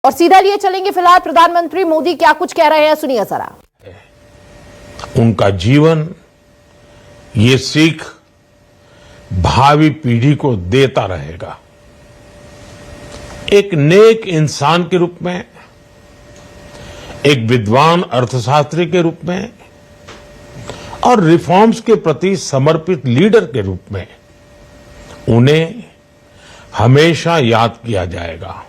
और सीधा लिए चलेंगे फिलहाल प्रधानमंत्री मोदी क्या कुछ कह रहे हैं, सुनिए जरा। उनका जीवन ये सीख भावी पीढ़ी को देता रहेगा। एक नेक इंसान के रूप में, एक विद्वान अर्थशास्त्री के रूप में और रिफॉर्म्स के प्रति समर्पित लीडर के रूप में उन्हें हमेशा याद किया जाएगा।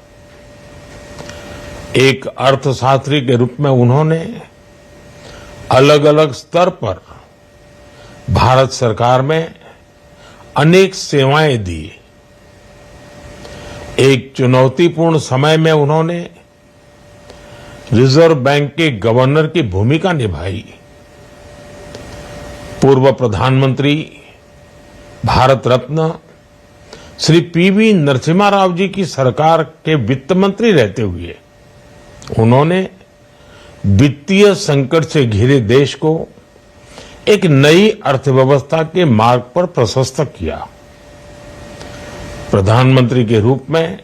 एक अर्थशास्त्री के रूप में उन्होंने अलग अलग स्तर पर भारत सरकार में अनेक सेवाएं दी। एक चुनौतीपूर्ण समय में उन्होंने रिजर्व बैंक के गवर्नर की भूमिका निभाई। पूर्व प्रधानमंत्री भारत रत्न श्री पीवी नरसिम्हा राव जी की सरकार के वित्त मंत्री रहते हुए उन्होंने वित्तीय संकट से घिरे देश को एक नई अर्थव्यवस्था के मार्ग पर प्रशस्त किया। प्रधानमंत्री के रूप में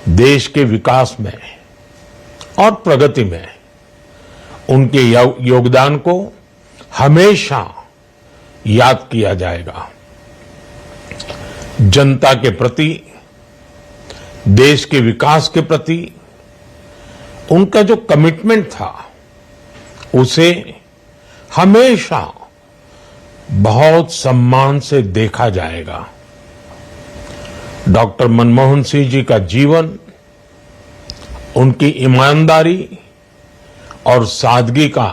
देश के विकास में और प्रगति में उनके योगदान को हमेशा याद किया जाएगा। जनता के प्रति, देश के विकास के प्रति उनका जो कमिटमेंट था उसे हमेशा बहुत सम्मान से देखा जाएगा। डॉक्टर मनमोहन सिंह जी का जीवन उनकी ईमानदारी और सादगी का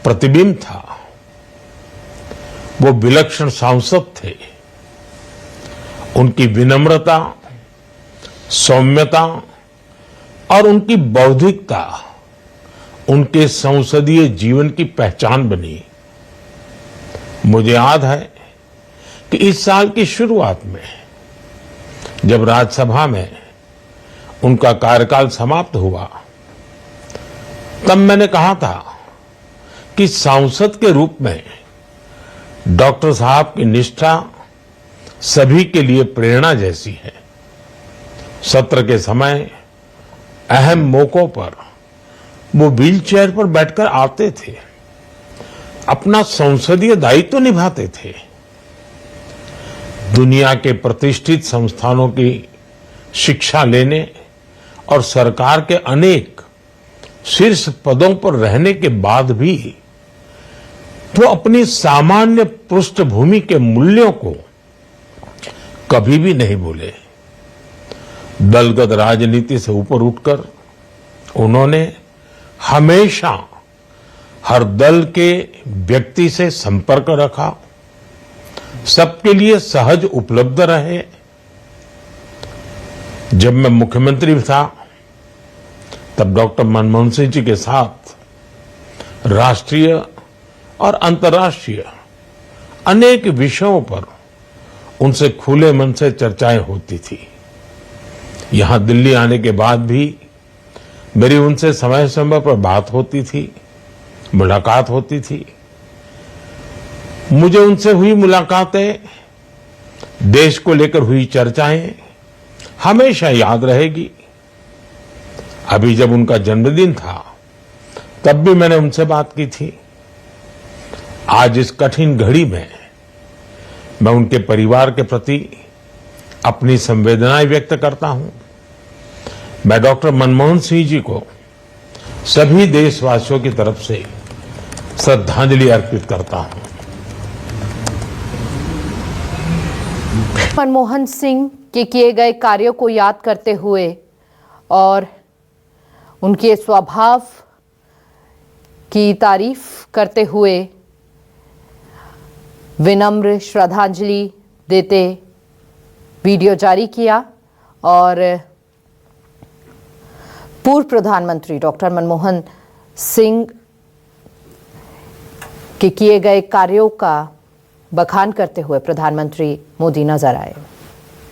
प्रतिबिंब था। वो विलक्षण सांसद थे। उनकी विनम्रता, सौम्यता और उनकी बौद्धिकता उनके संसदीय जीवन की पहचान बनी। मुझे याद है कि इस साल की शुरुआत में जब राज्यसभा में उनका कार्यकाल समाप्त हुआ तब मैंने कहा था कि सांसद के रूप में डॉक्टर साहब की निष्ठा सभी के लिए प्रेरणा जैसी है। सत्र के समय अहम मौकों पर वो व्हीलचेयर पर बैठकर आते थे, अपना संसदीय दायित्व निभाते थे। दुनिया के प्रतिष्ठित संस्थानों की शिक्षा लेने और सरकार के अनेक शीर्ष पदों पर रहने के बाद भी वो अपनी सामान्य पृष्ठभूमि के मूल्यों को कभी भी नहीं भूले। दलगत राजनीति से ऊपर उठकर उन्होंने हमेशा हर दल के व्यक्ति से संपर्क रखा, सबके लिए सहज उपलब्ध रहे। जब मैं मुख्यमंत्री था तब डॉक्टर मनमोहन सिंह जी के साथ राष्ट्रीय और अंतर्राष्ट्रीय अनेक विषयों पर उनसे खुले मन से चर्चाएं होती थी। यहां दिल्ली आने के बाद भी मेरी उनसे समय समय पर बात होती थी, मुलाकात होती थी। मुझे उनसे हुई मुलाकातें, देश को लेकर हुई चर्चाएं हमेशा याद रहेगी। अभी जब उनका जन्मदिन था तब भी मैंने उनसे बात की थी। आज इस कठिन घड़ी में मैं उनके परिवार के प्रति अपनी संवेदनाएं व्यक्त करता हूं। मैं डॉक्टर मनमोहन सिंह जी को सभी देशवासियों की तरफ से श्रद्धांजलि अर्पित करता हूं। मनमोहन सिंह के किए गए कार्यों को याद करते हुए और उनके स्वभाव की तारीफ करते हुए विनम्र श्रद्धांजलि देते वीडियो जारी किया और पूर्व प्रधानमंत्री डॉक्टर मनमोहन सिंह के किए गए कार्यों का बखान करते हुए प्रधानमंत्री मोदी नजर आए।